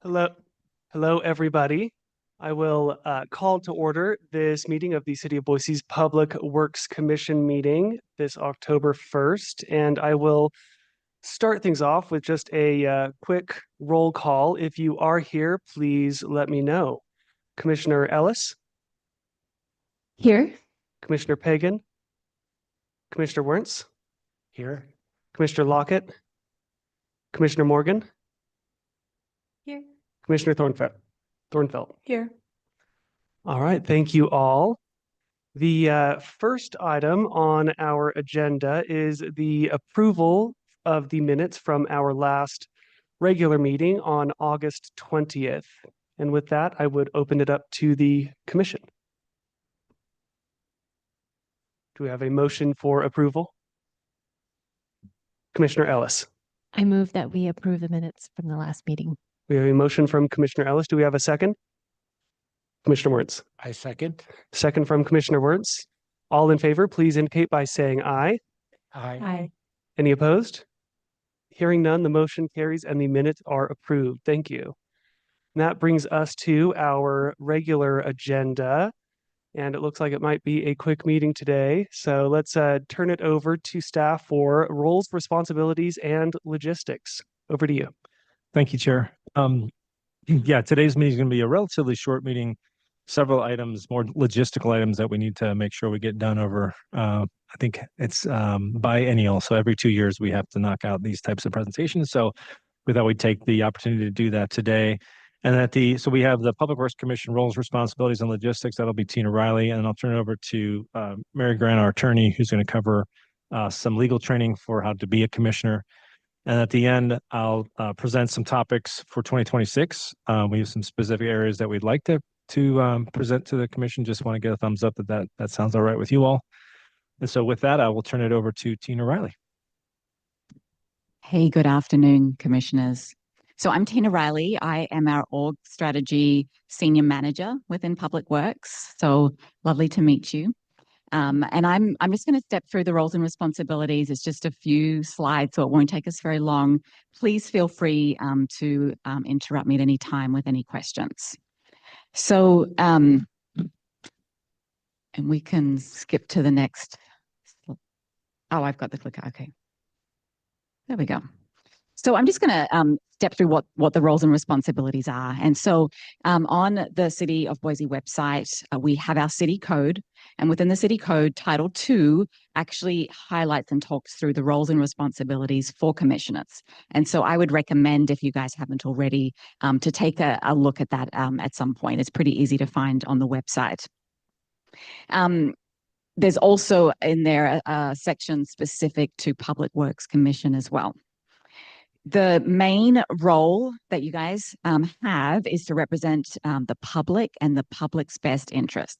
Hello, hello, everybody. I will call to order this meeting of the City of Boise's Public Works Commission meeting this October 1st, and I will start things off with just a quick roll call. If you are here, please let me know. Commissioner Ellis, Here. Commissioner Pagan, Commissioner Wernz, Here. Commissioner Lockett, Commissioner Morgan, Here. Commissioner Thornfeld. Here. All right, thank you all. The first item on our agenda is the approval of the minutes from our last regular meeting on August 20th. And with that, I would open it up to the commission. Do we have a motion for approval? Commissioner Ellis. I move that we approve the minutes from the last meeting. We have a motion from Commissioner Ellis. Do we have a second? Commissioner Wernz. I second. Second from Commissioner Wernz. All in favor, please indicate by saying aye. Aye. Any opposed? Hearing none, the motion carries and the minutes are approved. Thank you. And that brings us to our regular agenda. And it looks like it might be a quick meeting today. So let's turn it over to staff for roles, responsibilities, and logistics. Over to you. Thank you, Chair. Today's meeting is going to be a relatively short meeting. Several items, more logistical items that we need to make sure we get done over. I think it's biennial, so every 2 years we have to knock out these types of presentations. So we thought we'd take the opportunity to do that today. And so we have the Public Works Commission roles, responsibilities, and logistics. That'll be Tina Riley, and I'll turn it over to Mary Grant, our attorney, who's going to cover some legal training for how to be a commissioner. And at the end, I'll present some topics for 2026. We have some specific areas that we'd like to present to the commission. Just want to get a thumbs up that sounds all right with you all. And so with that, I will turn it over to Tina Riley. Hey, good afternoon, commissioners. So I'm Tina Riley. I am our org strategy senior manager within Public Works. So lovely to meet you. And I'm just going to step through the roles and responsibilities. It's just a few slides, so it won't take us very long. Please feel free to interrupt me at any time with any questions. So, and we can skip to the next. Oh, I've got the clicker. Okay. There we go. So I'm just going to step through what the roles and responsibilities are. And so on the City of Boise website, we have our city code. And within the city code, Title II actually highlights and talks through the roles and responsibilities for commissioners. And so I would recommend, if you guys haven't already, to take a look at that at some point. It's pretty easy to find on the website. There's also in there a section specific to Public Works Commission as well. The main role that you guys have is to represent the public and the public's best interests.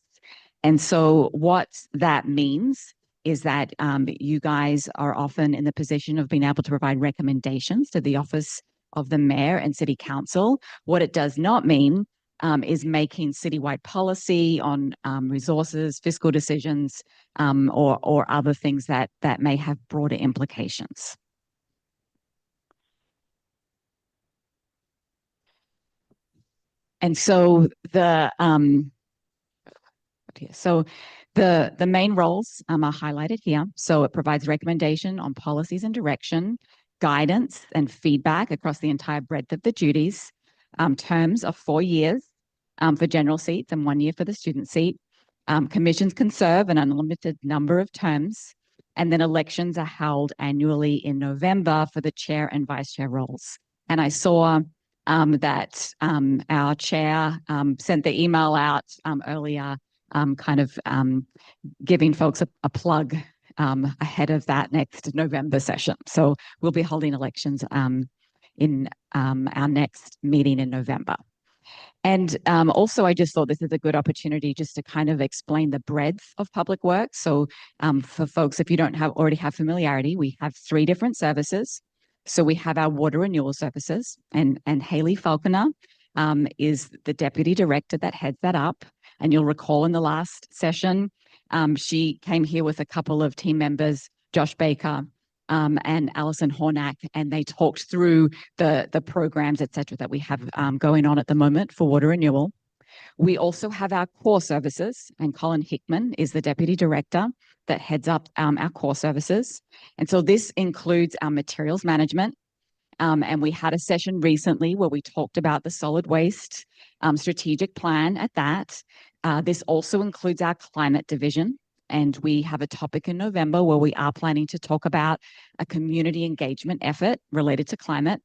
And so what that means is that you guys are often in the position of being able to provide recommendations to the office of the mayor and city council. What it does not mean is making citywide policy on resources, fiscal decisions, or other things that may have broader implications. And so the main roles are highlighted here. So it provides recommendation on policies and direction, guidance and feedback across the entire breadth of the duties, terms of 4 years for general seats and 1 year for the student seat. Commissions can serve an unlimited number of terms, and then elections are held annually in November for the chair and vice chair roles. And I saw that our chair sent the email out earlier, giving folks a plug ahead of that next November session. So we'll be holding elections in our next meeting in November. And also, I just thought this is a good opportunity just to kind of explain the breadth of Public Works. So for folks, if you don't already have familiarity, we have 3 different services. So we have our water renewal services, and Haley Falconer is the deputy director that heads that up. And you'll recall in the last session, she came here with a couple of team members, Josh Baker and Alison Hornack, and they talked through the programs, et cetera, that we have going on at the moment for water renewal. We also have our core services, and Colin Hickman is the Deputy Director that heads up our core services. And so this includes our materials management. And we had a session recently where we talked about the solid waste strategic plan at that. This also includes our climate division. And we have a topic in November where we are planning to talk about a community engagement effort related to climate.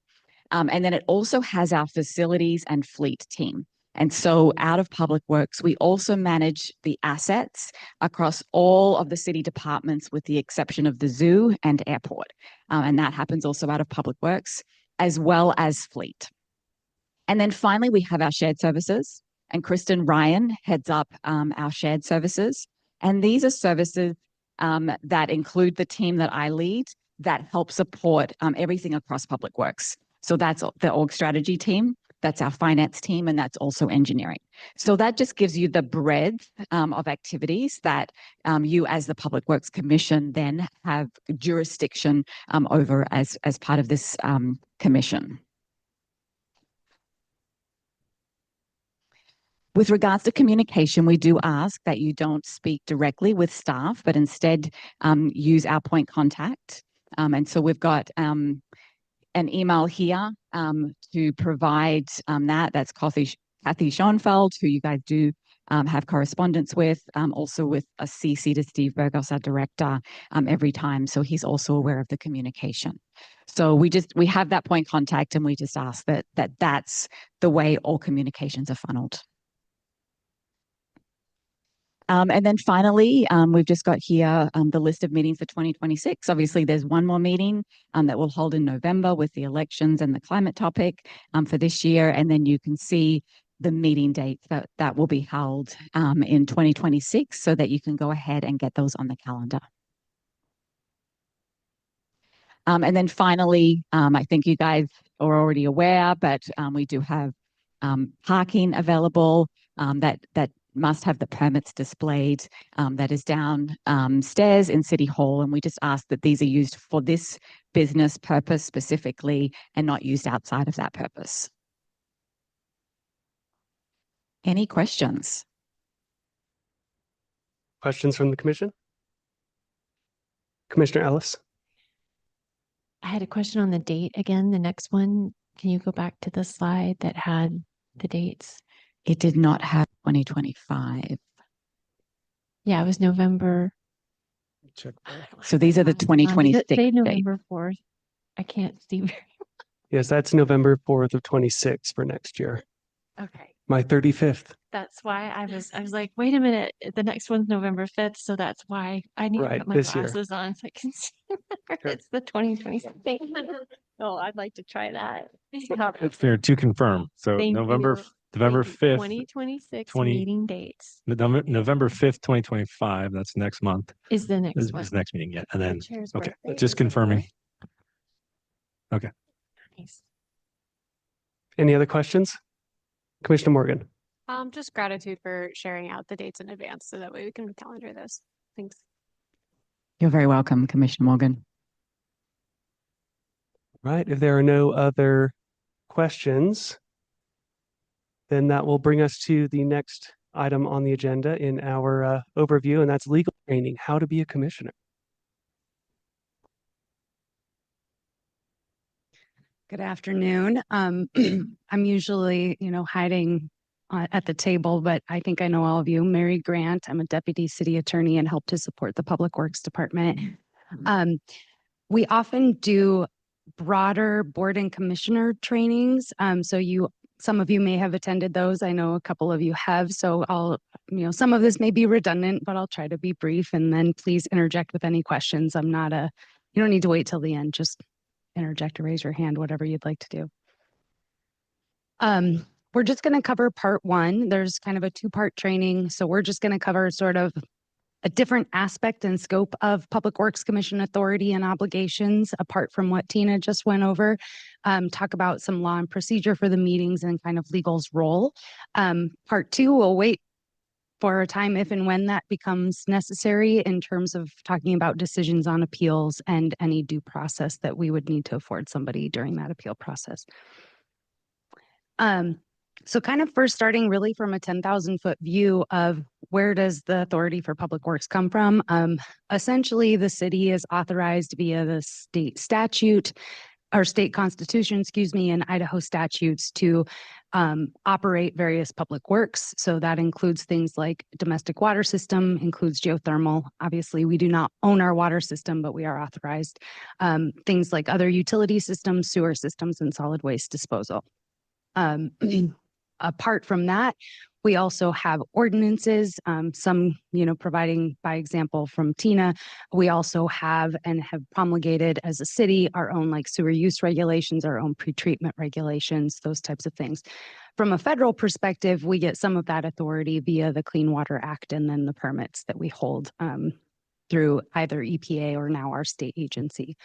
And then it also has our facilities and fleet team. And so out of Public Works, we also manage the assets across all of the city departments with the exception of the zoo and airport. And that happens also out of Public Works, as well as fleet. And then finally, we have our shared services. And Kristen Ryan heads up our shared services. And these are services that include the team that I lead that help support everything across Public Works. So that's the org strategy team. That's our finance team, and that's also engineering. So that just gives you the breadth of activities that you as the Public Works Commission then have jurisdiction over as part of this commission. With regards to communication, we do ask that you don't speak directly with staff, but instead use our point contact. And so we've got an email here to provide that. That's Kathy Schoenfeld, who you guys do have correspondence with, also with a CC to Steve Burgos, our director, every time. So he's also aware of the communication. So we have that point contact, and we just ask that's the way all communications are funneled. And then finally, we've just got here the list of meetings for 2026. Obviously, there's one more meeting that we'll hold in November with the elections and the climate topic for this year. And then you can see the meeting dates that will be held in 2026 so that you can go ahead and get those on the calendar. And then finally, I think you guys are already aware, but we do have parking available that must have the permits displayed that is downstairs in City Hall. And we just ask that these are used for this business purpose specifically and not used outside of that purpose. Any questions? Questions from the commission? Commissioner Ellis? I had a question on the date again, the next one. Can you go back to the slide that had the dates? It did not have 2025. Yeah, it was November. Check. So these are the Does it 2026 say dates. November 4th. I can't see very. Yes, that's November 4th of 26 for next year. Okay. My 35th. That's why I was like, wait a minute, the next one's November 5th. So that's why I need to Right, put my this year. glasses on so I can see. Sure. It's the 2026 thing. Oh, I'd like to try that. It's fair to confirm. So Thank November you. November Thank you. 5th, 2026 20 meeting dates November 5th, 2025. That's next month. is the next Is one. the next meeting. Yeah. And The then, chair's okay, birthday just is the confirming. 4th. Nice. Any other questions? Commissioner Morgan? Just gratitude for sharing out the dates in advance so that way we can calendar this. Thanks. You're very welcome, Commissioner Morgan. Right. If there are no other questions, then that will bring us to the next item on the agenda in our overview, and that's legal training, how to be a commissioner. Good afternoon. I'm usually, hiding at the table, but I think I know all of you. Mary Grant, I'm a deputy city attorney and help to support the Public Works Department. We often do broader board and commissioner trainings. Some of you may have attended those. I know a couple of you have, so some of this may be redundant, but I'll try to be brief, and then please interject with any questions. You don't need to wait till the end, just interject or raise your hand, whatever you'd like to do. We're just going to cover part one. There's kind of a two-part training. So we're just going to cover sort of a different aspect and scope of Public Works Commission authority and obligations, apart from what Tina just went over. Talk about some law and procedure for the meetings and kind of legal's role. Part two, we'll wait for a time if and when that becomes necessary in terms of talking about decisions on appeals and any due process that we would need to afford somebody during that appeal process. So kind of first starting really from a 10,000-foot view of where does the authority for public works come from? Essentially, the city is authorized via the state statute or state constitution, excuse me, and Idaho statutes to operate various public works. So that includes things like domestic water system, includes geothermal. Obviously, we do not own our water system, but we are authorized. Things like other utility systems, sewer systems, and solid waste disposal. Apart from that, we also have ordinances, some, providing by example from Tina. We also have and have promulgated as a city our own like sewer use regulations, our own pretreatment regulations, those types of things. From a federal perspective, we get some of that authority via the Clean Water Act and then the permits that we hold through either EPA or now our state agency.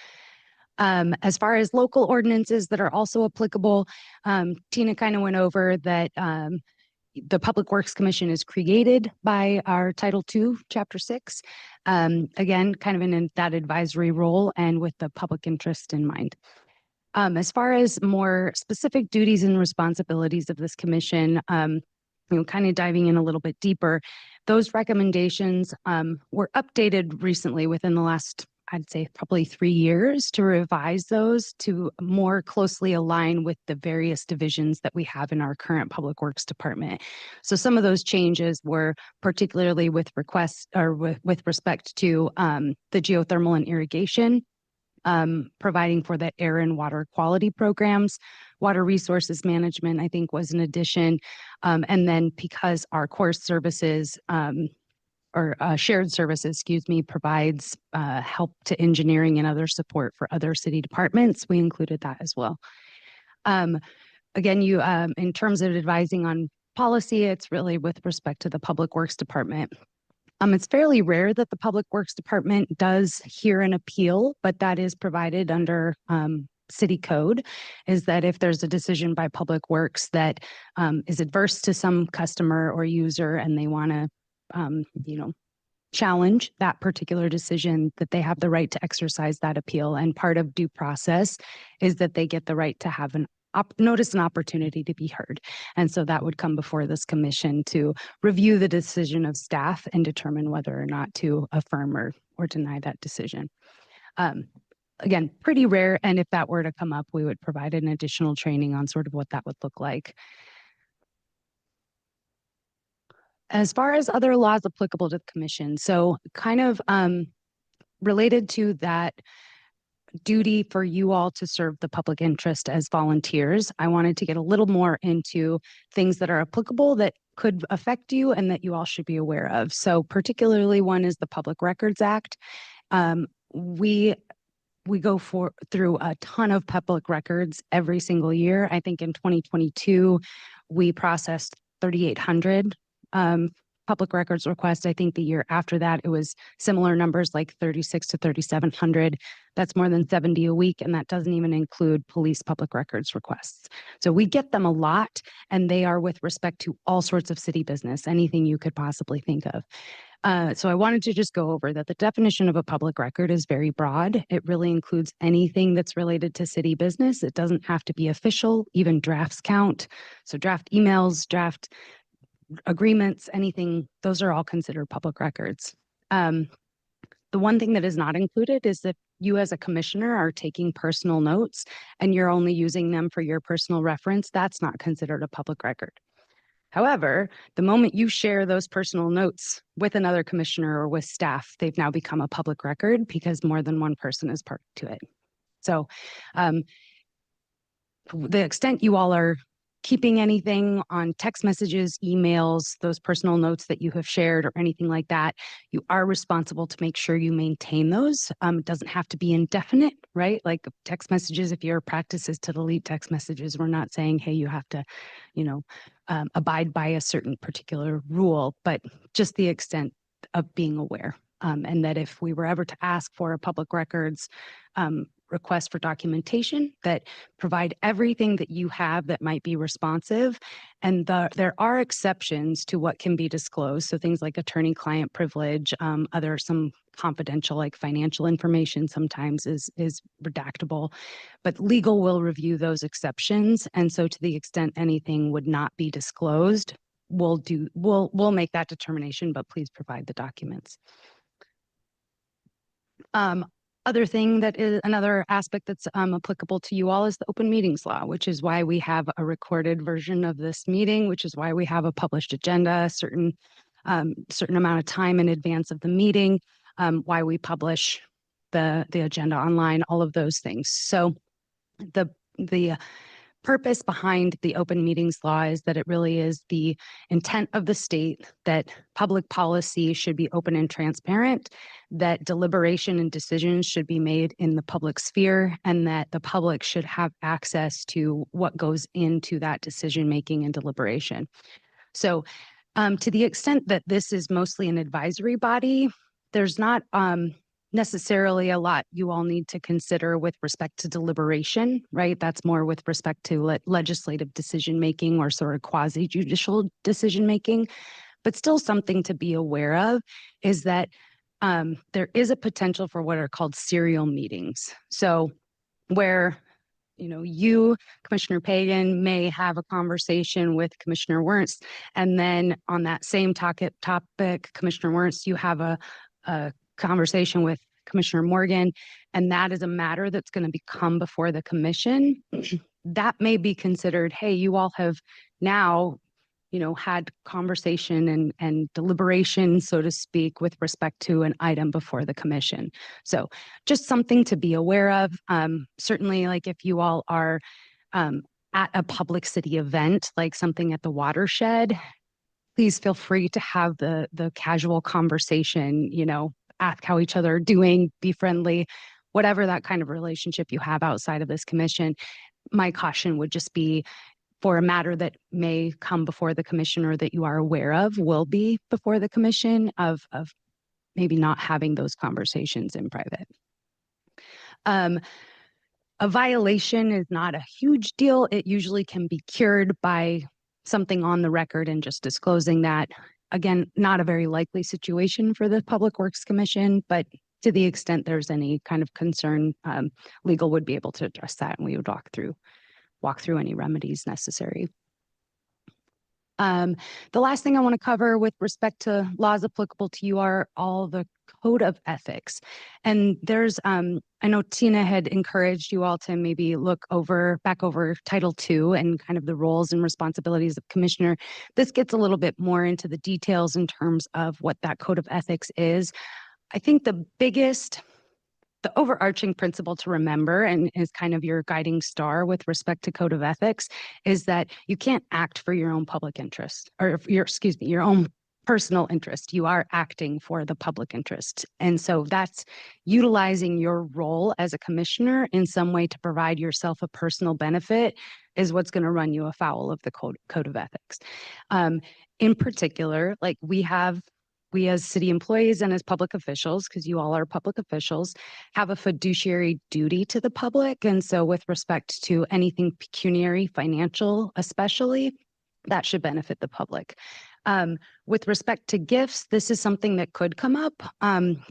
As far as local ordinances that are also applicable, Tina kind of went over that the Public Works Commission is created by our Title II, Chapter 6. Again, kind of in that advisory role and with the public interest in mind. As far as more specific duties and responsibilities of this commission, kind of diving in a little bit deeper, those recommendations were updated recently within the last, I'd say probably 3 years, to revise those to more closely align with the various divisions that we have in our current Public Works Department. So some of those changes were particularly with requests or with respect to the geothermal and irrigation, providing for the air and water quality programs. Water resources management, I think, was an addition. And then because our core services or shared services, excuse me, provides help to engineering and other support for other city departments, we included that as well. Again, in terms of advising on policy, it's really with respect to the Public Works Department. It's fairly rare that the Public Works Department does hear an appeal, but that is provided under city code, is that if there's a decision by Public Works that is adverse to some customer or user and they want to challenge that particular decision, that they have the right to exercise that appeal. And part of due process is that they get the right to have an notice an opportunity to be heard. And so that would come before this commission to review the decision of staff and determine whether or not to affirm or deny that decision. Again, pretty rare. And if that were to come up, we would provide an additional training on sort of what that would look like. As far as other laws applicable to the commission, so kind of related to that duty for you all to serve the public interest as volunteers, I wanted to get a little more into things that are applicable that could affect you and that you all should be aware of. So particularly one is the Public Records Act. We go through a ton of public records every single year. I think in 2022, we processed 3,800 public records requests. I think the year after that, it was similar numbers like 36 to 3,700. That's more than 70 a week. And that doesn't even include police public records requests. So we get them a lot, and they are with respect to all sorts of city business, anything you could possibly think of. So I wanted to just go over that the definition of a public record is very broad. It really includes anything that's related to city business. It doesn't have to be official, even drafts count. So draft emails, draft agreements, anything, those are all considered public records. The one thing that is not included is that you as a commissioner are taking personal notes and you're only using them for your personal reference. That's not considered a public record. However, the moment you share those personal notes with another commissioner or with staff, they've now become a public record because more than one person is party to it. So the extent you all are keeping anything on text messages, emails, those personal notes that you have shared or anything like that, you are responsible to make sure you maintain those. It doesn't have to be indefinite, right? Like text messages, if your practice is to delete text messages, we're not saying, hey, you have to, abide by a certain particular rule, but just the extent of being aware. And that if we were ever to ask for a public records requests for documentation that provide everything that you have that might be responsive. And there are exceptions to what can be disclosed. So things like attorney-client privilege, some confidential, like financial information sometimes is redactable, but legal will review those exceptions. And so to the extent anything would not be disclosed, we'll make that determination, but please provide the documents. Other thing that is another aspect that's applicable to you all is the open meetings law, which is why we have a recorded version of this meeting, which is why we have a published agenda, certain amount of time in advance of the meeting, why we publish the agenda online, all of those things. So the purpose behind the open meetings law is that it really is the intent of the state that public policy should be open and transparent, that deliberation and decisions should be made in the public sphere, and that the public should have access to what goes into that decision making and deliberation. So to the extent that this is mostly an advisory body, there's not necessarily a lot you all need to consider with respect to deliberation, right? That's more with respect to legislative decision-making or sort of quasi-judicial decision-making. But still something to be aware of is that there is a potential for what are called serial meetings. So where you, Commissioner Pagan, may have a conversation with Commissioner Wernst, and then on that same topic, Commissioner Wernst, you have a conversation with Commissioner Morgan, and that is a matter that's going to come before the commission. That may be considered, hey, you all have now, had conversation and deliberation, so to speak, with respect to an item before the commission. So just something to be aware of. Certainly, like if you all are at a public city event, like something at the watershed, please feel free to have the casual conversation, ask how each other are doing, be friendly, whatever that kind of relationship you have outside of this commission. My caution would just be for a matter that may come before the commission or that you are aware of will be before the commission of maybe not having those conversations in private. A violation is not a huge deal. It usually can be cured by something on the record and just disclosing that. Again, not a very likely situation for the Public Works Commission, but to the extent there's any kind of concern, legal would be able to address that, and we would walk through any remedies necessary. The last thing I want to cover with respect to laws applicable to you are all the code of ethics. And there's, I know Tina had encouraged you all to maybe look back over Title II and kind of the roles and responsibilities of commissioner. This gets a little bit more into the details in terms of what that code of ethics is. I think the overarching principle to remember, and is kind of your guiding star with respect to code of ethics, is that you can't act for your own public interest or your own personal interest. You are acting for the public interest. And so that's utilizing your role as a commissioner in some way to provide yourself a personal benefit is what's going to run you afoul of the code of ethics. In particular, like we as city employees and as public officials, because you all are public officials, have a fiduciary duty to the public. And so with respect to anything pecuniary, financial, especially, that should benefit the public. With respect to gifts, this is something that could come up,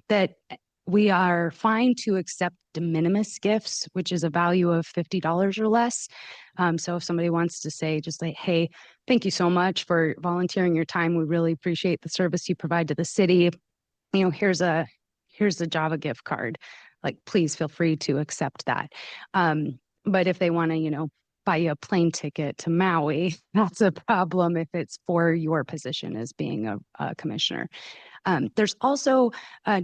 that we are fine to accept de minimis gifts, which is a value of $50 or less. So if somebody wants to say, just like, hey, thank you so much for volunteering your time. We really appreciate the service you provide to the city. Here's a Java gift card. Like, please feel free to accept that. But if they want to, buy you a plane ticket to Maui, that's a problem if it's for your position as being a commissioner. There's also,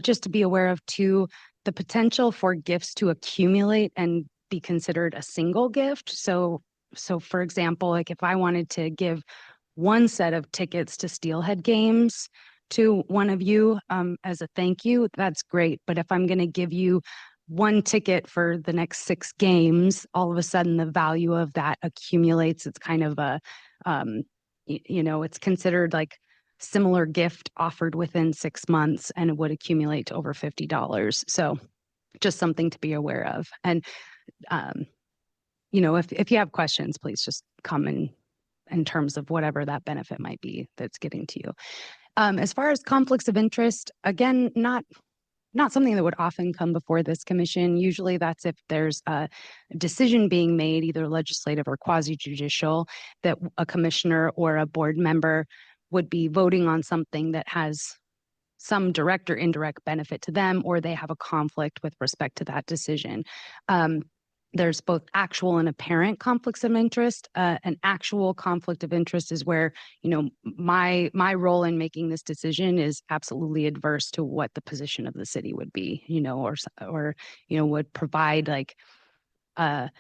just to be aware of too, the potential for gifts to accumulate and be considered a single gift. So for example, like if I wanted to give one set of tickets to Steelhead Games to one of you as a thank you, that's great. But if I'm going to give you one ticket for the next 6 games, all of a sudden the value of that accumulates. It's kind of a, it's considered like similar gift offered within 6 months, and it would accumulate to over $50. So just something to be aware of. And, you know, if you have questions, please just come in terms of whatever that benefit might be that's getting to you. As far as conflicts of interest, again, not something that would often come before this commission. Usually that's if there's a decision being made, either legislative or quasi-judicial, that a commissioner or a board member would be voting on something that has some direct or indirect benefit to them, or they have a conflict with respect to that decision. There's both actual and apparent conflicts of interest. An actual conflict of interest is where, you know, my role in making this decision is absolutely adverse to what the position of the city would be, you know, or you know, would provide like an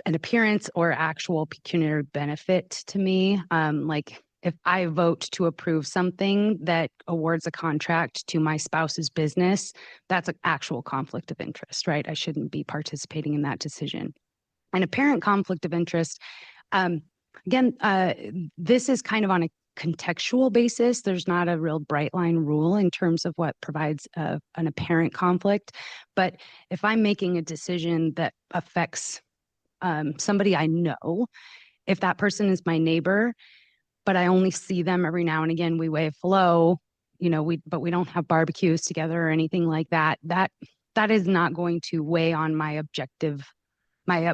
appearance or actual pecuniary benefit to me. Like if I vote to approve something that awards a contract to my spouse's business, that's an actual conflict of interest, right? I shouldn't be participating in that decision. An apparent conflict of interest, again, this is kind of on a contextual basis. There's not a real bright line rule in terms of what provides an apparent conflict. But if I'm making a decision that affects somebody I know, if that person is my neighbor, but I only see them every now and again, we wave hello, you know, but we don't have barbecues together or anything like that. That is not going to weigh on my objective, my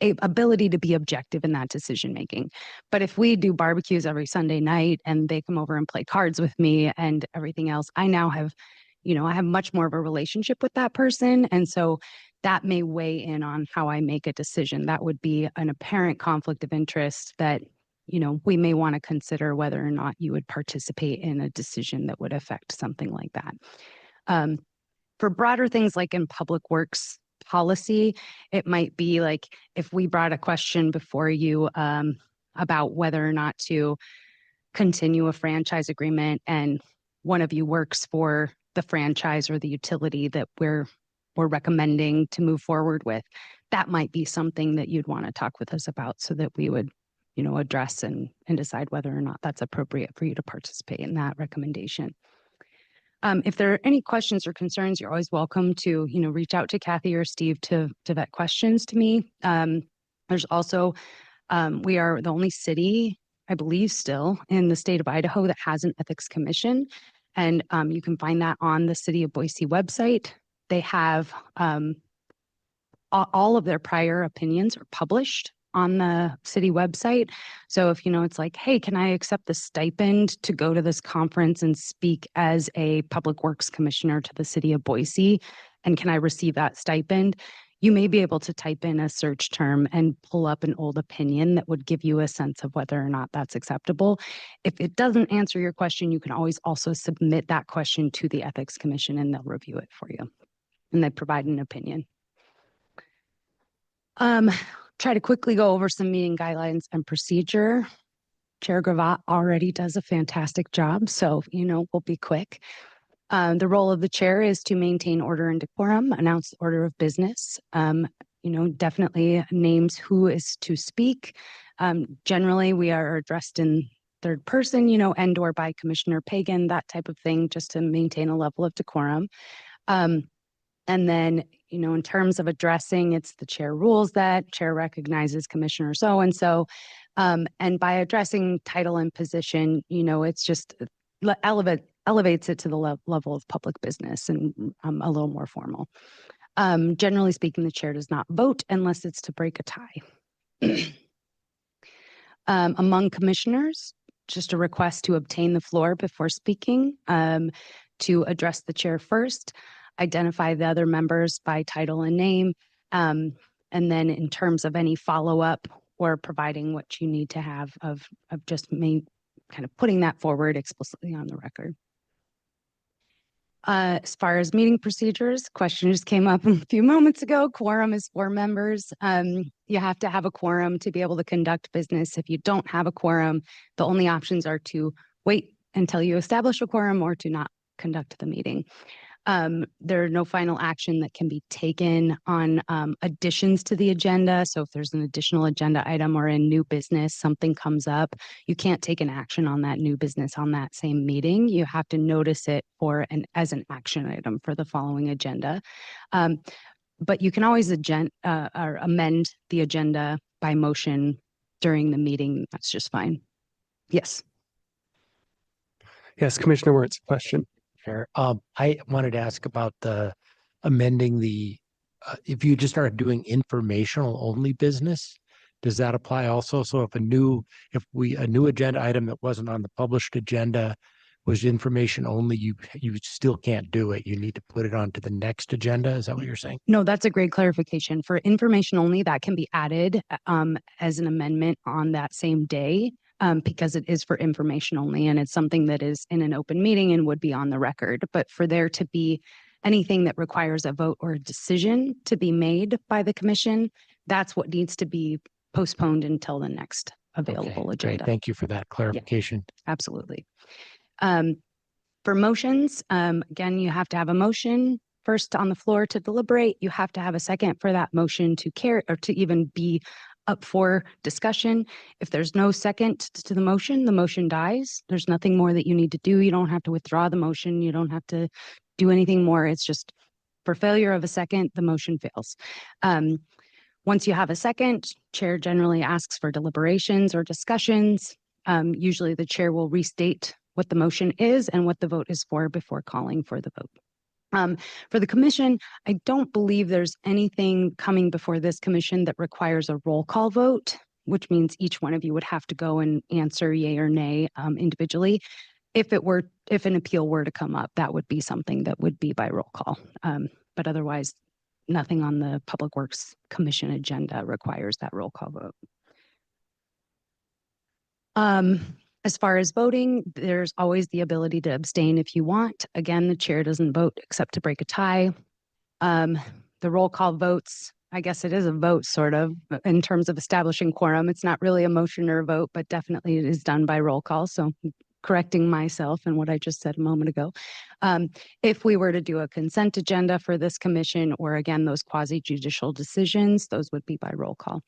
ability to be objective in that decision making. But if we do barbecues every Sunday night and they come over and play cards with me and everything else, I now have, you know, I have much more of a relationship with that person. And so that may weigh in on how I make a decision. That would be an apparent conflict of interest that, you know, we may want to consider whether or not you would participate in a decision that would affect something like that. For broader things like in public works policy, it might be like if we brought a question before you about whether or not to continue a franchise agreement and one of you works for the franchise or the utility that we're recommending to move forward with, that might be something that you'd want to talk with us about so that we would, you know, address and decide whether or not that's appropriate for you to participate in that recommendation. If there are any questions or concerns, you're always welcome to, you know, reach out to Kathy or Steve to vet questions to me. There's also, we are the only city, I believe still, in the state of Idaho that has an ethics commission. And you can find that on the City of Boise website. They have all of their prior opinions are published on the city website. So if, you know, it's like, hey, can I accept the stipend to go to this conference and speak as a public works commissioner to the city of Boise? And can I receive that stipend? You may be able to type in a search term and pull up an old opinion that would give you a sense of whether or not that's acceptable. If it doesn't answer your question, you can always also submit that question to the Ethics Commission and they'll review it for you. And they provide an opinion. Try to quickly go over some meeting guidelines and procedure. Chair Gravatt already does a fantastic job, so, you know, we'll be quick. The role of the chair is to maintain order and decorum, announce the order of business, you know, definitely names who is to speak. Generally, we are addressed in third person, you know, and or by Commissioner Pagan, that type of thing, just to maintain a level of decorum. And then, you know, in terms of addressing, it's the chair rules that chair recognizes Commissioner so-and-so. And by addressing title and position, you know, it's just elevates it to the level of public business and a little more formal. Generally speaking, the chair does not vote unless it's to break a tie. Among commissioners, just a request to obtain the floor before speaking, to address the chair first, identify the other members by title and name, and then in terms of any follow-up or providing what you need to have of just kind of putting that forward explicitly on the record. As far as meeting procedures, question just came up a few moments ago. Quorum is 4 members. You have to have a quorum to be able to conduct business. If you don't have a quorum, the only options are to wait until you establish a quorum or to not conduct the meeting. There are no final action that can be taken on additions to the agenda. So if there's an additional agenda item or in new business, something comes up, you can't take an action on that new business on that same meeting. You have to notice it as an action item for the following agenda. But you can always or amend the agenda by motion during the meeting. That's just fine. Yes. Yes, Commissioner Wertz, question. Sure. I wanted to ask about amending if you just started doing informational only business, does that apply also? So if a new agenda item that wasn't on the published agenda was information only, you still can't do it. You need to put it onto the next agenda. Is that what you're saying? No, that's a great clarification. For information only, that can be added as an amendment on that same day because it is for information only and it's something that is in an open meeting and would be on the record. But for there to be anything that requires a vote or a decision to be made by the commission, that's what needs to be postponed until the next available Okay, agenda. great. Thank you for that clarification. Absolutely. For motions, again, you have to have a motion first on the floor to deliberate. You have to have a second for that motion to carry or to even be up for discussion. If there's no second to the motion dies. There's nothing more that you need to do. You don't have to withdraw the motion. You don't have to do anything more. It's just for failure of a second, the motion fails. Once you have a second, chair generally asks for deliberations or discussions. Usually the chair will restate what the motion is and what the vote is for before calling for the vote. For the commission, I don't believe there's anything coming before this commission that requires a roll call vote, which means each one of you would have to go and answer yay or nay individually. If an appeal were to come up, that would be something that would be by roll call. But otherwise, nothing on the Public Works Commission agenda requires that roll call vote. As far as voting, there's always the ability to abstain if you want. Again, the chair doesn't vote except to break a tie. The roll call votes, I guess it is a vote sort of in terms of establishing quorum. It's not really a motion or a vote, but definitely it is done by roll call. So correcting myself and what I just said a moment ago. If we were to do a consent agenda for this commission, or again, those quasi-judicial decisions, those would be by roll call.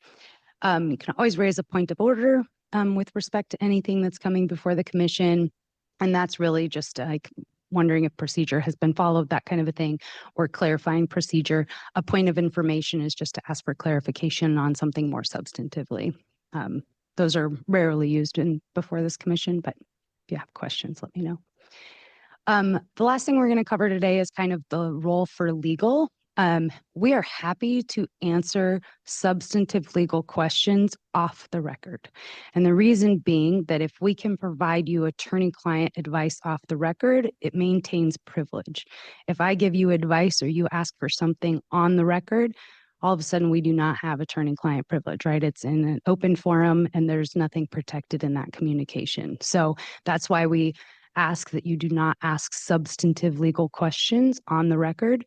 You can always raise a point of order with respect to anything that's coming before the commission. And that's really just like wondering if procedure has been followed, that kind of a thing, or clarifying procedure. A point of information is just to ask for clarification on something more substantively. Those are rarely used before this commission, but if you have questions, let me know. The last thing we're going to cover today is kind of the role for legal. We are happy to answer substantive legal questions off the record. And the reason being that if we can provide you attorney-client advice off the record, it maintains privilege. If I give you advice or you ask for something on the record, all of a sudden we do not have attorney-client privilege, right? It's in an open forum and there's nothing protected in that communication. So that's why we ask that you do not ask substantive legal questions on the record.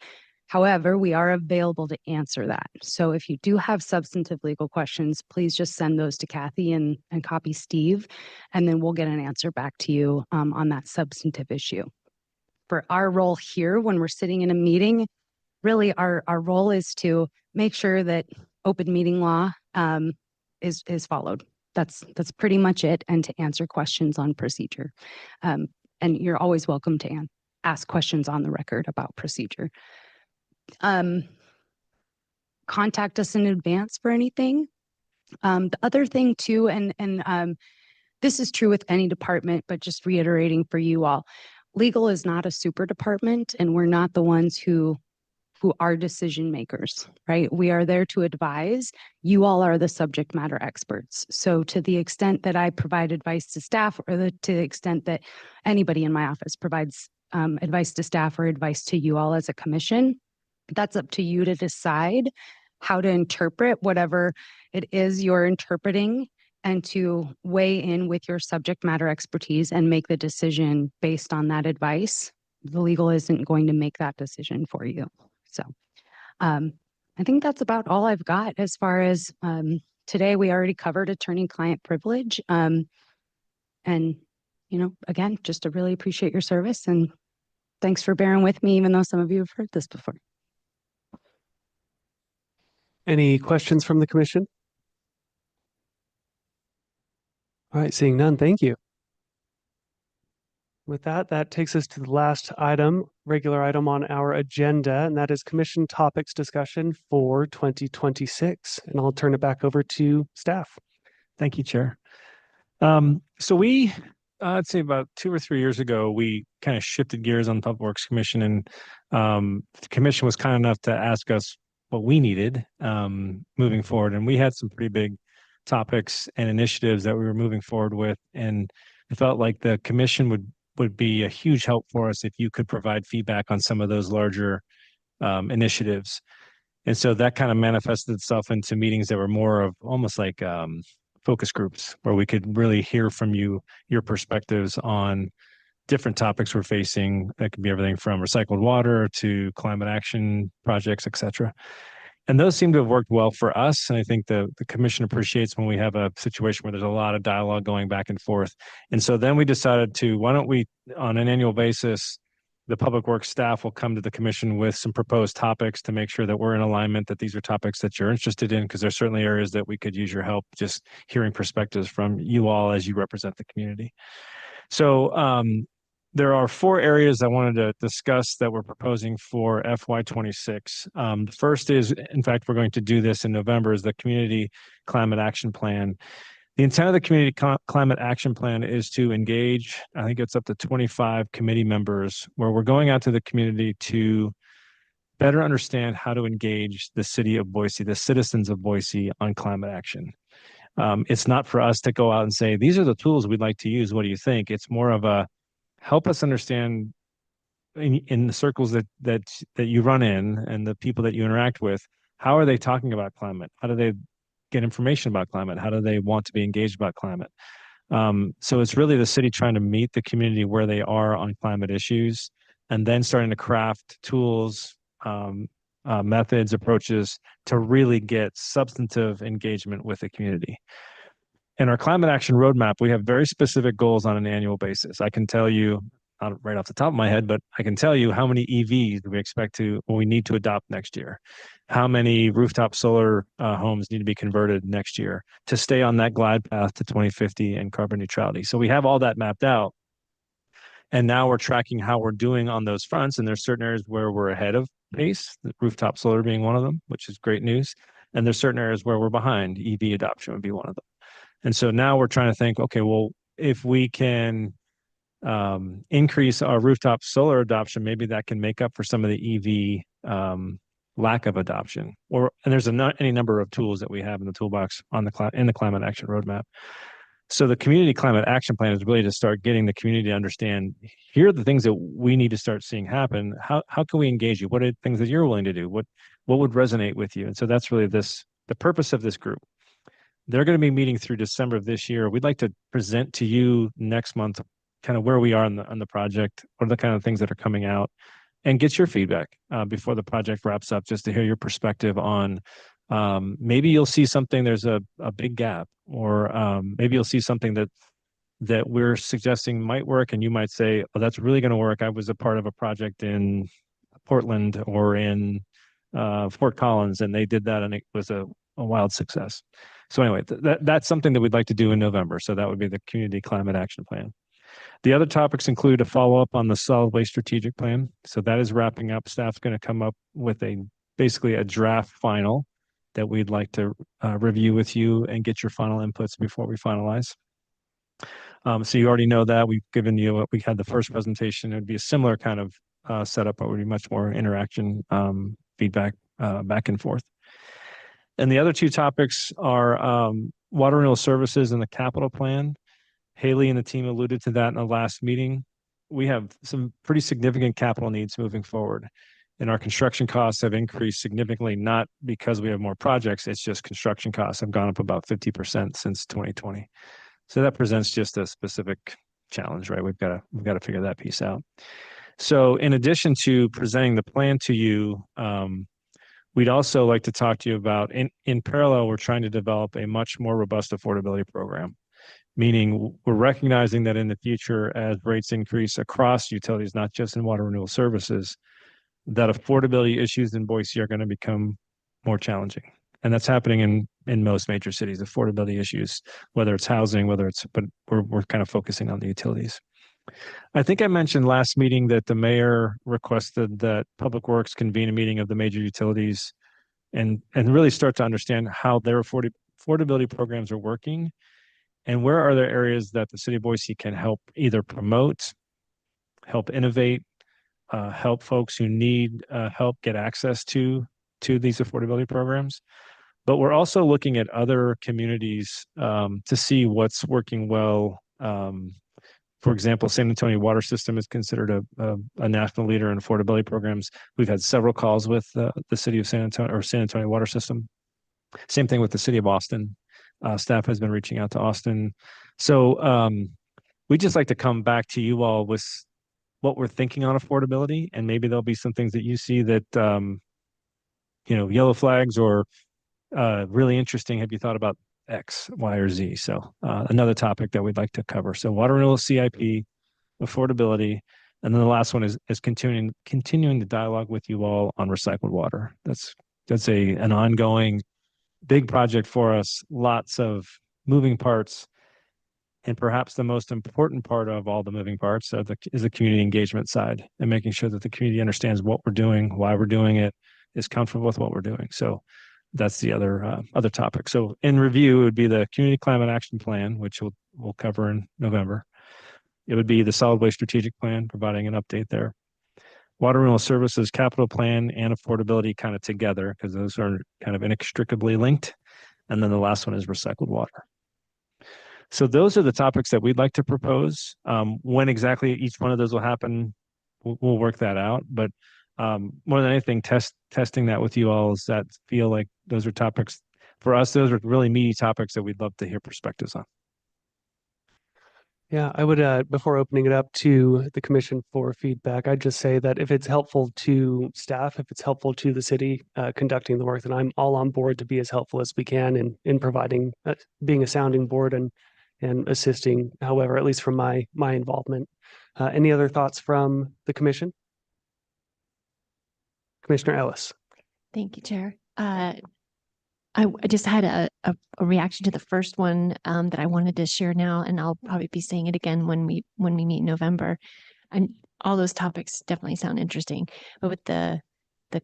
However, we are available to answer that. So if you do have substantive legal questions, please just send those to Kathy and copy Steve, and then we'll get an answer back to you on that substantive issue. For our role here, when we're sitting in a meeting, really our role is to make sure that open meeting law is followed. That's pretty much it, and to answer questions on procedure. And you're always welcome to ask questions on the record about procedure. Contact us in advance for anything. The other thing too, and this is true with any department, but just reiterating for you all, legal is not a super department, and we're not the ones who are decision makers, right? We are there to advise. You all are the subject matter experts. So to the extent that I provide advice to staff, or to the extent that anybody in my office provides advice to staff or advice to you all as a commission, that's up to you to decide how to interpret whatever it is you're interpreting, and to weigh in with your subject matter expertise and make the decision based on that advice. The legal isn't going to make that decision for you. So I think that's about all I've got as far as today. We already covered attorney-client privilege. And, again, just to really appreciate your service and thanks for bearing with me, even though some of you have heard this before. Any questions from the commission? All right, seeing none, thank you. With that, that takes us to the last item, regular item on our agenda, and that is commission topics discussion for 2026. And I'll turn it back over to staff. Thank you, Chair. So I'd say about 2 or 3 years ago, we kind of shifted gears on the Public Works Commission, and the commission was kind enough to ask us what we needed moving forward. And we had some pretty big topics and initiatives that we were moving forward with. And I felt like the commission would be a huge help for us if you could provide feedback on some of those larger initiatives. And so that kind of manifested itself into meetings that were more of almost like focus groups, where we could really hear from you, your perspectives on different topics we're facing. That could be everything from recycled water to climate action projects, et cetera. And those seem to have worked well for us. And I think the commission appreciates when we have a situation where there's a lot of dialogue going back and forth. And so then we decided to, why don't we, on an annual basis, the Public Works staff will come to the commission with some proposed topics to make sure that we're in alignment, that these are topics that you're interested in, because there's certainly areas that we could use your help just hearing perspectives from you all as you represent the community. So there are 4 areas I wanted to discuss that we're proposing for FY26. The first is, in fact, we're going to do this in November, is the Community Climate Action Plan. The intent of the Community Climate Action Plan is to engage, I think it's up to 25 committee members, where we're going out to the community to better understand how to engage the city of Boise, the citizens of Boise, on climate action. It's not for us to go out and say, these are the tools we'd like to use. What do you think? It's more of a, help us understand in the circles that you run in and the people that you interact with, how are they talking about climate? How do they get information about climate? How do they want to be engaged about climate? So it's really the city trying to meet the community where they are on climate issues, and then starting to craft tools, methods, approaches to really get substantive engagement with the community. In our climate action roadmap, we have very specific goals on an annual basis. I can tell you, not right off the top of my head, but I can tell you how many EVs do we expect to, or we need to adopt next year. How many rooftop solar homes need to be converted next year to stay on that glide path to 2050 and carbon neutrality. So we have all that mapped out. And now we're tracking how we're doing on those fronts. And there's certain areas where we're ahead of pace, the rooftop solar being one of them, which is great news. And there's certain areas where we're behind. EV adoption would be one of them. And so now we're trying to think, okay, well, if we can increase our rooftop solar adoption, maybe that can make up for some of the EV lack of adoption. And there's any number of tools that we have in the toolbox on in the climate action roadmap. So the Community Climate Action Plan is really to start getting the community to understand, here are the things that we need to start seeing happen. How can we engage you? What are things that you're willing to do? What would resonate with you? And so that's really the purpose of this group. They're going to be meeting through December of this year. We'd like to present to you next month kind of where we are on the project, what are the kind of things that are coming out, and get your feedback before the project wraps up, just to hear your perspective on maybe you'll see something, there's a big gap, or maybe you'll see something that we're suggesting might work, and you might say, oh, that's really going to work. I was a part of a project in Portland or in Fort Collins, and they did that, and it was a wild success. So anyway, that's something that we'd like to do in November. So that would be the Community Climate Action Plan. The other topics include a follow-up on the Solid Waste Strategic Plan. So that is wrapping up. Staff's going to come up with basically a draft final that we'd like to review with you and get your final inputs before we finalize. So you already know that. We've given you, we had the first presentation. It would be a similar kind of setup, but would be much more interaction, feedback back and forth. And the other 2 topics are water renewal services and the capital plan. Haley and the team alluded to that in the last meeting. We have some pretty significant capital needs moving forward, and our construction costs have increased significantly, not because we have more projects, it's just construction costs have gone up about 50% since 2020. So that presents just a specific challenge, right? We've got to figure that piece out. So in addition to presenting the plan to you, we'd also like to talk to you about, in parallel, we're trying to develop a much more robust affordability program. meaning we're recognizing that in the future, as rates increase across utilities, not just in water renewal services, that affordability issues in Boise are going to become more challenging. And that's happening in most major cities, affordability issues, whether it's housing, but we're kind of focusing on the utilities. I think I mentioned last meeting that the mayor requested that Public Works convene a meeting of the major utilities and really start to understand how their affordability programs are working and where are there areas that the city of Boise can help either promote, help innovate, help folks who need help get access to these affordability programs. But we're also looking at other communities to see what's working well. For example, San Antonio Water System is considered a national leader in affordability programs. We've had several calls with the city of San Antonio or San Antonio Water System. Same thing with the city of Austin. Staff has been reaching out to Austin. So we just like to come back to you all with what we're thinking on affordability, and maybe there'll be some things that you see that yellow flags or really interesting. Have you thought about X, Y, or Z? So another topic that we'd like to cover. So water renewal CIP, affordability, and then the last one is continuing the dialogue with you all on recycled water. That's an ongoing big project for us. Lots of moving parts. And perhaps the most important part of all the moving parts is the community engagement side and making sure that the community understands what we're doing, why we're doing it, is comfortable with what we're doing. So that's the other topic. So in review, it would be the Community Climate Action Plan, which we'll cover in November. It would be the Solid Waste Strategic Plan, providing an update there. Water Renewal Services Capital Plan and affordability kind of together because those are kind of inextricably linked. And then the last one is recycled water. So those are the topics that we'd like to propose. When exactly each one of those will happen, we'll work that out. But more than anything, testing that with you all is that feel like those are topics for us. Those are really meaty topics that we'd love to hear perspectives on. Yeah, I would, before opening it up to the commission for feedback, I'd just say that if it's helpful to staff, if it's helpful to the city conducting the work, then I'm all on board to be as helpful as we can in providing, being a sounding board and assisting, however, at least from my involvement. Any other thoughts from the commission? Commissioner Ellis. Thank you, Chair. I just had a reaction to the first one that I wanted to share now, and I'll probably be saying it again when we meet in November. And all those topics definitely sound interesting. But with the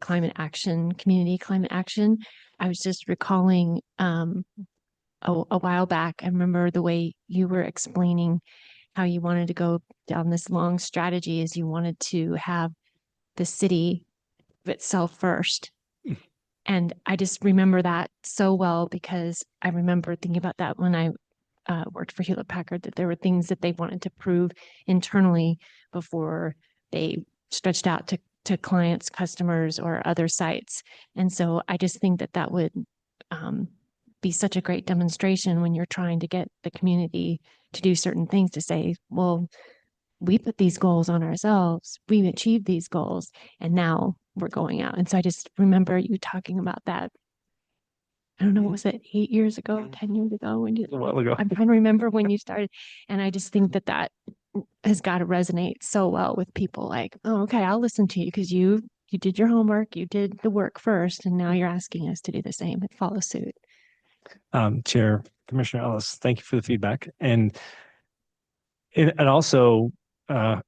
climate action, community climate action, I was just recalling a while back. I remember the way you were explaining how you wanted to go down this long strategy is you wanted to have the city itself first. And I just remember that so well because I remember thinking about that when I worked for Hewlett Packard, that there were things that they wanted to prove internally before they stretched out to clients, customers, or other sites. And so I just think that would be such a great demonstration when you're trying to get the community to do certain things, to say, well, we put these goals on ourselves, we achieved these goals, and now we're going out. And so I just remember you talking about that. I don't know, what was it, 8 years ago, 10 years ago? A while ago. I'm trying to remember when you started. And I just think that has got to resonate so well with people like, oh, okay, I'll listen to you because you did your homework, you did the work first, and now you're asking us to do the same and follow suit. Chair, Commissioner Ellis, thank you for the feedback. And also,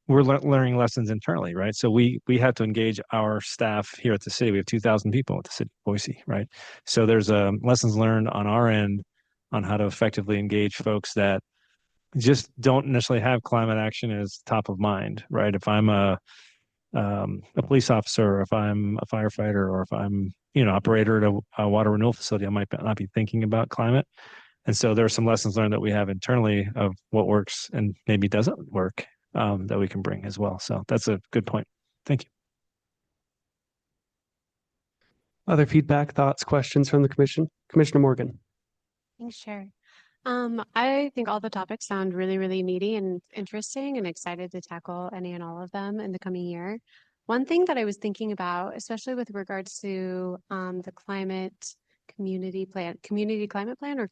we're learning lessons internally, right? So we have to engage our staff here at the city. We have 2,000 people at the city of Boise, right? So there's lessons learned on our end on how to effectively engage folks that just don't necessarily have climate action as top of mind, right? If I'm a police officer, or if I'm a firefighter, or if I'm operator at a water renewal facility, I might not be thinking about climate. And so there are some lessons learned that we have internally of what works and maybe doesn't work that we can bring as well. So that's a good point. Thank you. Other feedback, thoughts, questions from the commission? Commissioner Morgan. Thanks, Chair. I think all the topics sound really, really meaty and interesting, and excited to tackle any and all of them in the coming year. One thing that I was thinking about, especially with regards to the community climate plan, or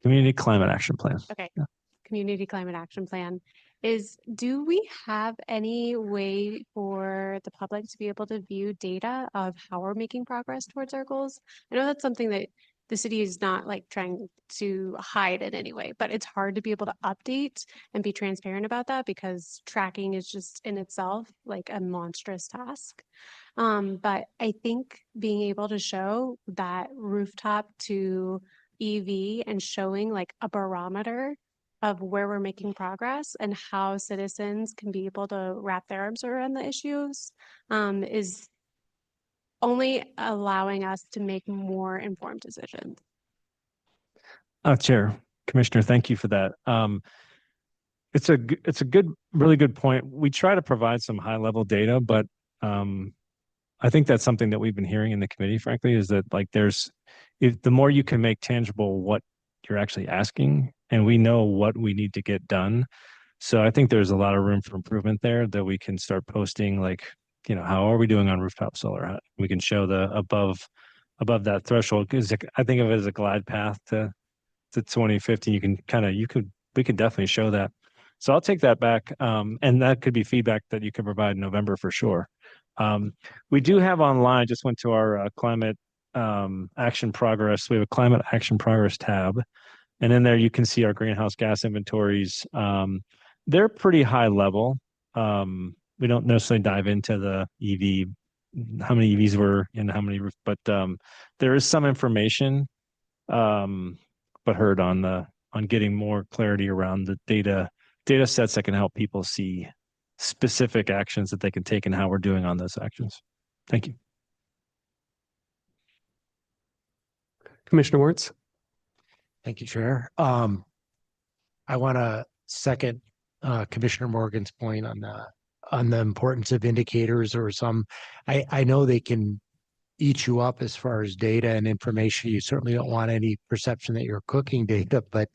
Community Climate Action Plan. Okay. Yeah. Community Climate Action Plan is, do we have any way for the public to be able to view data of how we're making progress towards our goals? I know that's something that the city is not like trying to hide in any way, but it's hard to be able to update and be transparent about that because tracking is just in itself like a monstrous task. But I think being able to show that rooftop to EV and showing like a barometer of where we're making progress and how citizens can be able to wrap their arms around the issues is only allowing us to make more informed decisions. Chair, Commissioner, thank you for that. It's a good, really good point. We try to provide some high level data, but I think that's something that we've been hearing in the committee, frankly, is that like if the more you can make tangible what you're actually asking, and we know what we need to get done. So I think there's a lot of room for improvement there that we can start posting, like, how are we doing on rooftop solar? We can show the above that threshold, because I think of it as a glide path to 2050. We could definitely show that. So I'll take that back. And that could be feedback that you can provide in November for sure. We do have online, just went to our climate action progress. We have a climate action progress tab. And in there, you can see our greenhouse gas inventories. They're pretty high level. We don't necessarily dive into the EV, how many EVs were and how many, but there is some information, but heard on getting more clarity around the data sets that can help people see specific actions that they can take and how we're doing on those actions. Thank you. Commissioner Wertz. Thank you, Chair. I want to second Commissioner Morgan's point on the importance of indicators or some. I know they can eat you up as far as data and information. You certainly don't want any perception that you're cooking data, but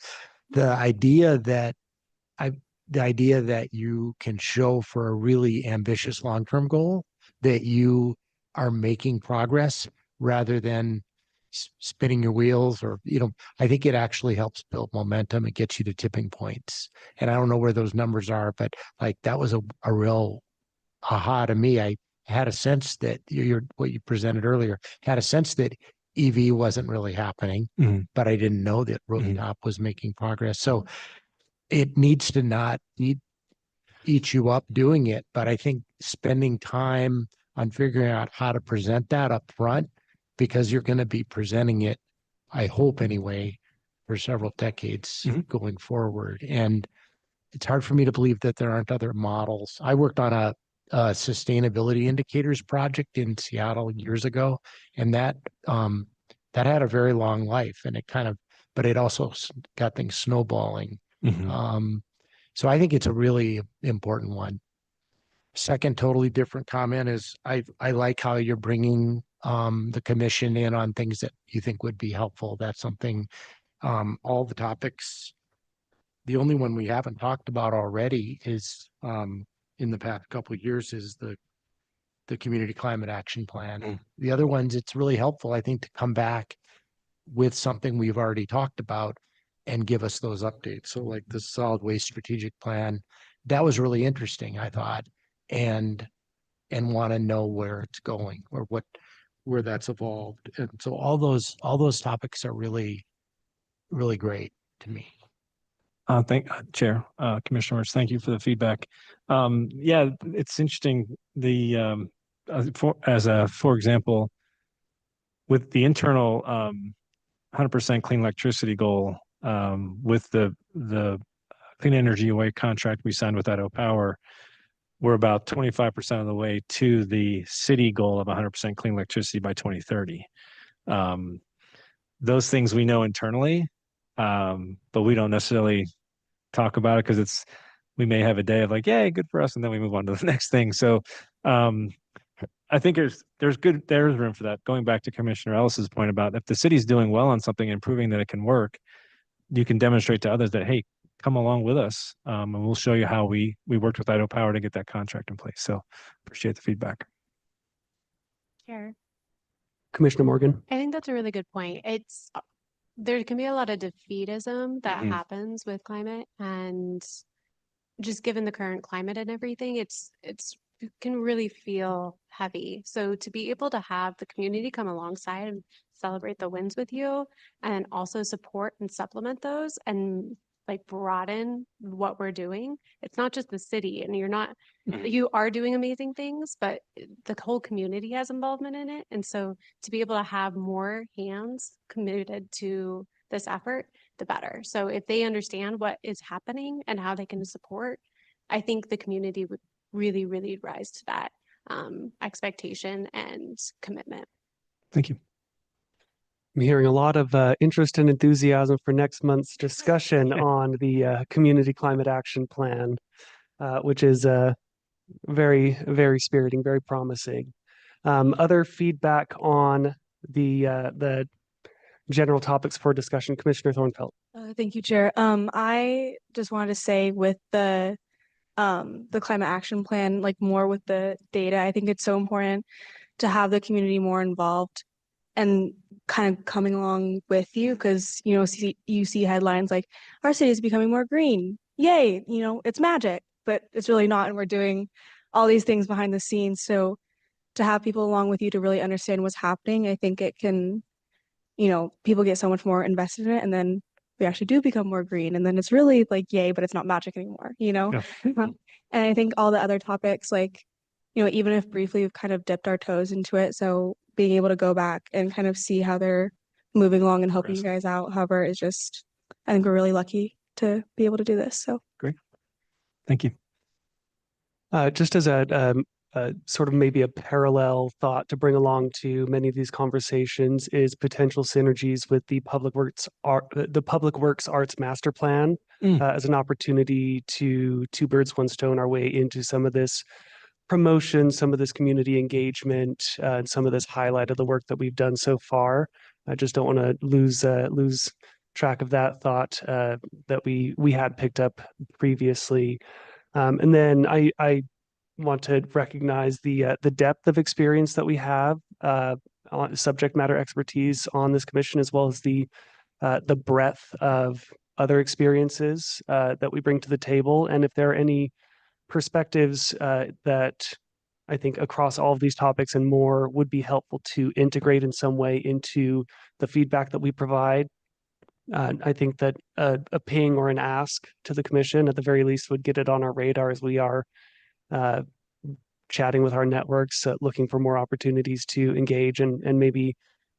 the idea that you can show for a really ambitious long-term goal that you are making progress rather than spinning your wheels, or I think it actually helps build momentum. It gets you to tipping points, and I don't know where those numbers are, but like that was a real aha to me. I had a sense that what you presented earlier had a sense that EV wasn't really happening, but I didn't know that rooftop was making progress. So it needs to not eat you up doing it, but I think spending time on figuring out how to present that up front, because you're going to be presenting it, I hope anyway, for several decades going forward. And it's hard for me to believe that there aren't other models. I worked on a sustainability indicators project in Seattle years ago, and that had a very long life, and but it also got things snowballing. So I think it's a really important one. Second, totally different comment is I like how you're bringing the commission in on things that you think would be helpful. That's something, all the topics. The only one we haven't talked about already is in the past couple of years is the Community Climate Action Plan. The other ones, it's really helpful, I think, to come back with something we've already talked about and give us those updates. So like the Solid Waste Strategic Plan, that was really interesting, I thought, and want to know where it's going or where that's evolved. And so all those topics are really, really great to me. Chair, Commissioners, thank you for the feedback. Yeah, it's interesting. For example, with the internal 100% clean electricity goal, with the Clean Energy Away contract we signed with Idaho Power, we're about 25% of the way to the city goal of 100% clean electricity by 2030. Those things we know internally, but we don't necessarily talk about it because we may have a day of like, yay, good for us, and then we move on to the next thing. So I think there's room for that. Going back to Commissioner Ellis's point about if the city's doing well on something and proving that it can work, you can demonstrate to others that, hey, come along with us, and we'll show you how we worked with Idaho Power to get that contract in place. So appreciate the feedback. Chair. Commissioner Morgan. I think that's a really good point. there can be a lot of defeatism that happens with climate, and just given the current climate and everything, it can really feel heavy. So to be able to have the community come alongside and celebrate the wins with you, and also support and supplement those, and like broaden what we're doing. It's not just the city, and you are doing amazing things, but the whole community has involvement in it. And so to be able to have more hands committed to this effort, the better. So if they understand what is happening and how they can support, I think the community would really, really rise to that expectation and commitment. Thank you. I'm hearing a lot of interest and enthusiasm for next month's discussion on the Community Climate Action Plan, which is very, very spiriting, very promising. Other feedback on the general topics for discussion, Commissioner Thornfeld. Thank you, Chair. I just wanted to say with the climate action plan, like more with the data, I think it's so important to have the community more involved and kind of coming along with you, because you see headlines like our city is becoming more green. Yay, it's magic, but it's really not, and we're doing all these things behind the scenes. So to have people along with you to really understand what's happening, I think it can, people get so much more invested in it, and then we actually do become more green, and then it's really like yay, but it's not magic anymore, Yeah. And I think all the other topics, like, even if briefly we've kind of dipped our toes into it, so being able to go back and kind of see how they're moving along and helping you guys out, however, is just, I think we're really lucky to be able to do this. So Great. Thank you. Just as a sort of maybe a parallel thought to bring along to many of these conversations is potential synergies with the Public Works Arts Master Plan as an opportunity to two birds, one stone our way into some of this promotion, some of this community engagement, and some of this highlight of the work that we've done so far. I just don't want to lose track of that thought that we had picked up previously. And then I want to recognize the depth of experience that we have on subject matter expertise on this commission, as well as the breadth of other experiences that we bring to the table. And if there are any perspectives that I think across all of these topics and more would be helpful to integrate in some way into the feedback that we provide, I think that a ping or an ask to the commission at the very least would get it on our radar as we are chatting with our networks, looking for more opportunities to engage and maybe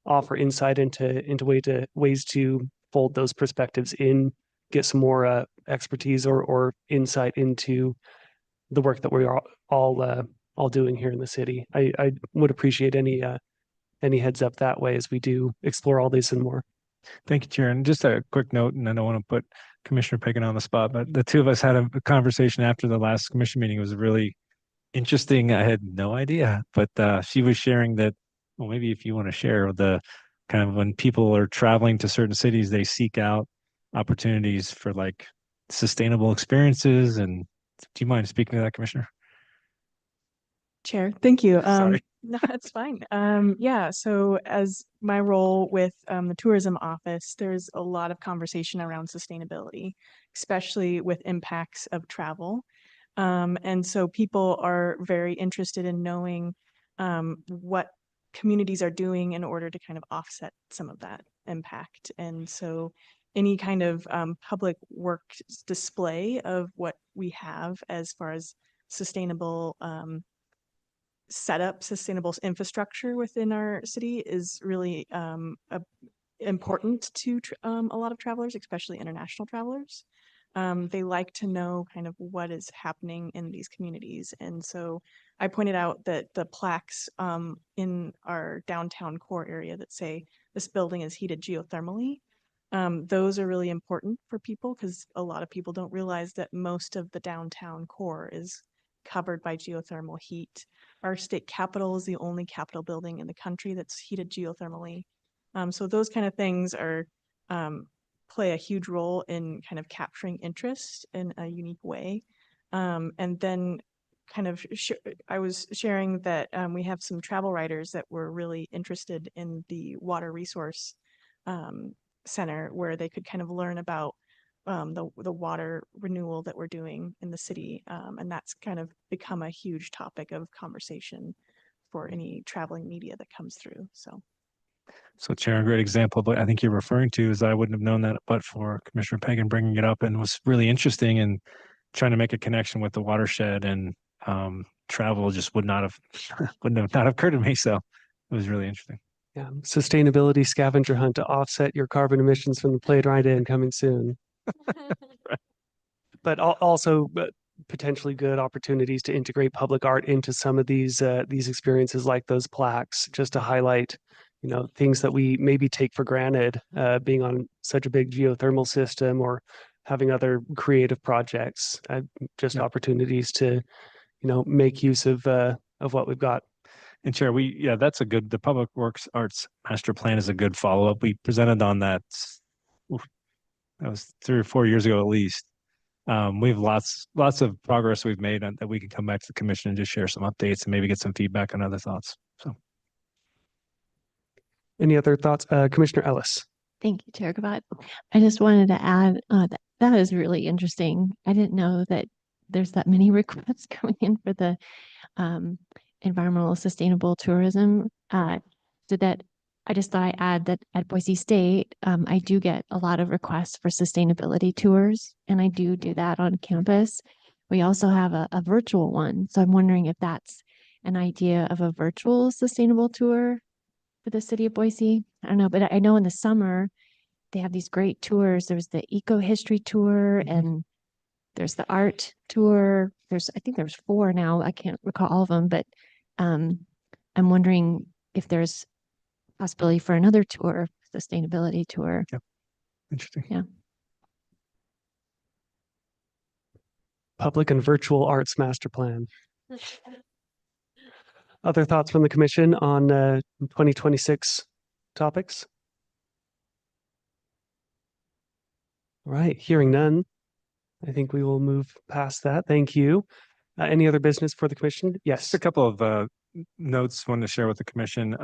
offer insight into ways to fold those perspectives in, get some more expertise or insight into the work that we are all doing here in the city. I would appreciate any heads up that way as we do explore all these and more. Thank you, Chair. And just a quick note, and I don't want to put Commissioner Pickett on the spot, but the two of us had a conversation after the last commission meeting. It was really interesting. I had no idea, but she was sharing that, well, maybe if you want to share the kind of when people are traveling to certain cities, they seek out opportunities for like sustainable experiences. And do you mind speaking to that, Commissioner? Chair, thank you. Sorry. No, that's fine. Yeah, so as my role with the tourism office, there's a lot of conversation around sustainability, especially with impacts of travel. And so people are very interested in knowing what communities are doing in order to kind of offset some of that impact. And so any kind of public works display of what we have as far as sustainable sustainable infrastructure within our city is really important to a lot of travelers, especially international travelers. They like to know kind of what is happening in these communities. And so I pointed out that the plaques in our downtown core area that say this building is heated geothermally, those are really important for people because a lot of people don't realize that most of the downtown core is covered by geothermal heat. Our state capitol is the only capitol building in the country that's heated geothermally. So those kind of things are play a huge role in kind of capturing interest in a unique way. And then kind of I was sharing that we have some travel writers that were really interested in the water resource center where they could kind of learn about the water renewal that we're doing in the city. And that's kind of become a huge topic of conversation for any traveling media that comes through. So Chair, a great example, but I think you're referring to is I wouldn't have known that, but for Commissioner Pagan bringing it up, and was really interesting and trying to make a connection with the watershed and travel just would not have not occurred to me. So it was really interesting. Yeah, sustainability scavenger hunt to offset your carbon emissions from the plane ride in coming soon. But also potentially good opportunities to integrate public art into some of these experiences, like those plaques, just to highlight, things that we maybe take for granted, being on such a big geothermal system or having other creative projects, just Yeah. opportunities to, make use of what we've got. And Chair, that's the Public Works Arts Master Plan is a good follow-up. We presented on that. That was 3 or 4 years ago, at least. We have lots of progress we've made that we can come back to the commission and just share some updates and maybe get some feedback on other thoughts. So, Any other thoughts, Commissioner Ellis? Thank you, Chair Kabat. I just wanted to add that is really interesting. I didn't know that there's that many requests coming in for the environmental sustainable tourism. So that I just thought I'd add that at Boise State, I do get a lot of requests for sustainability tours, and I do that on campus. We also have a virtual one. So I'm wondering if that's an idea of a virtual sustainable tour for the city of Boise. I don't know, but I know in the summer they have these great tours. There's the eco history tour and there's the art tour. I think there's 4 now. I can't recall all of them, but I'm wondering if there's possibility for another tour, sustainability tour. Yep. Interesting. Yeah. Public and virtual arts master plan. Other thoughts from the commission on 2026 topics? All right, hearing none, I think we will move past that. Thank you. Any other business for the commission? Yes. Just a couple of notes I wanted to share with the commission.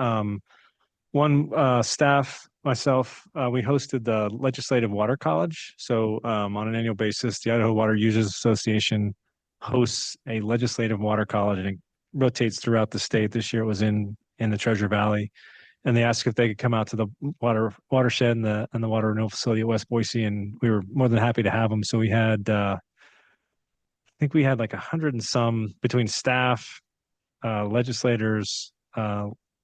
One, staff, myself, we hosted the Legislative Water College. So on an annual basis, the Idaho Water Users Association hosts a Legislative Water College, and it rotates throughout the state. This year it was in the Treasure Valley. And they asked if they could come out to the watershed and the water renewal facility at West Boise, and we were more than happy to have them. So we had, I think we had like 100 and some between staff, legislators,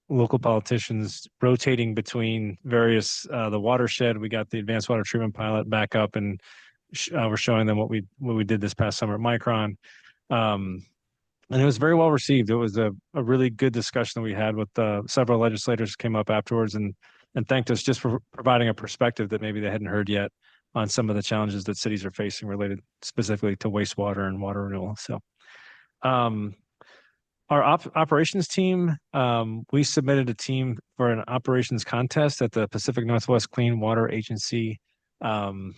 local politicians rotating between various the watershed. We got the advanced water treatment pilot back up, and we're showing them what we did this past summer at Micron. And it was very well received. It was a really good discussion that we had with several legislators came up afterwards and thanked us just for providing a perspective that maybe they hadn't heard yet on some of the challenges that cities are facing related specifically to wastewater and water renewal. So our operations team, we submitted a team for an operations contest at the Pacific Northwest Clean Water Agency conference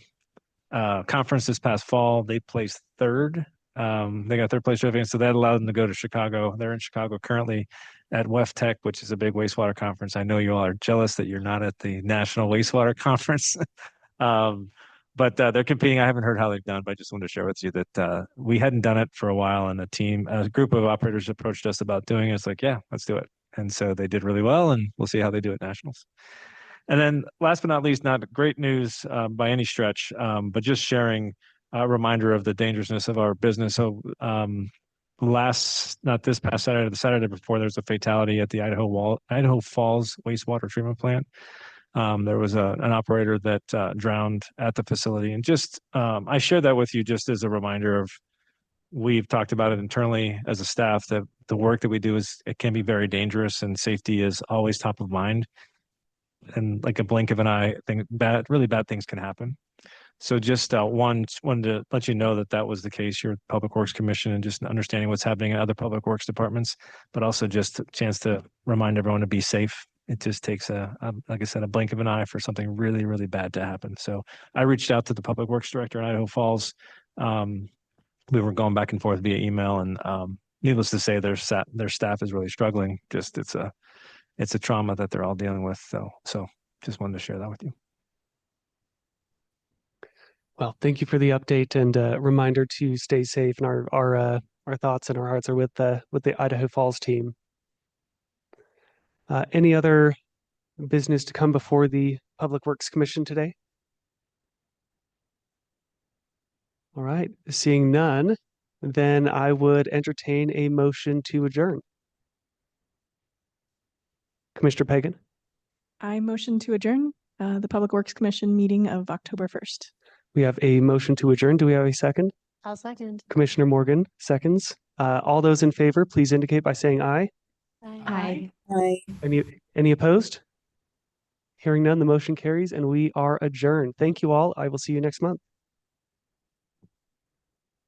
this past fall. They placed 3rd. They got 3rd place advance, so that allowed them to go to Chicago. They're in Chicago currently at WEFTEC, which is a big wastewater conference. I know you all are jealous that you're not at the National Wastewater Conference. But they're competing. I haven't heard how they've done, but I just wanted to share with you that we hadn't done it for a while, and a group of operators approached us about doing it. It's like, yeah, let's do it. And so they did really well, and we'll see how they do at nationals. And then last but not least, not great news by any stretch, but just sharing a reminder of the dangerousness of our business. So not this past Saturday, the Saturday before, there's a fatality at the Idaho Falls wastewater treatment plant. There was an operator that drowned at the facility. And just, I share that with you just as a reminder of, we've talked about it internally as a staff, that the work that we do it can be very dangerous, and safety is always top of mind. And like a blink of an eye, really bad things can happen. So just wanted to let you know that was the case here at Public Works Commission, and just understanding what's happening in other public works departments, but also just a chance to remind everyone to be safe. It just takes like I said, a blink of an eye for something really, really bad to happen. So I reached out to the Public Works Director in Idaho Falls. We were going back and forth via email, and needless to say, their staff is really struggling. Just it's a trauma that they're all dealing with. So just wanted to share that with you. Well, thank you for the update and reminder to stay safe. And our thoughts and our hearts are with the Idaho Falls team. Any other business to come before the Public Works Commission today? All right, seeing none, then I would entertain a motion to adjourn. Commissioner Pagan, I motion to adjourn the Public Works Commission meeting of October 1st. we have a motion to adjourn. Do we have a second? I'll second. Commissioner Morgan, seconds. All those in favor, please indicate by saying aye. Aye. Any opposed? Hearing none, the motion carries and we are adjourned. Thank you all. I will see you next month.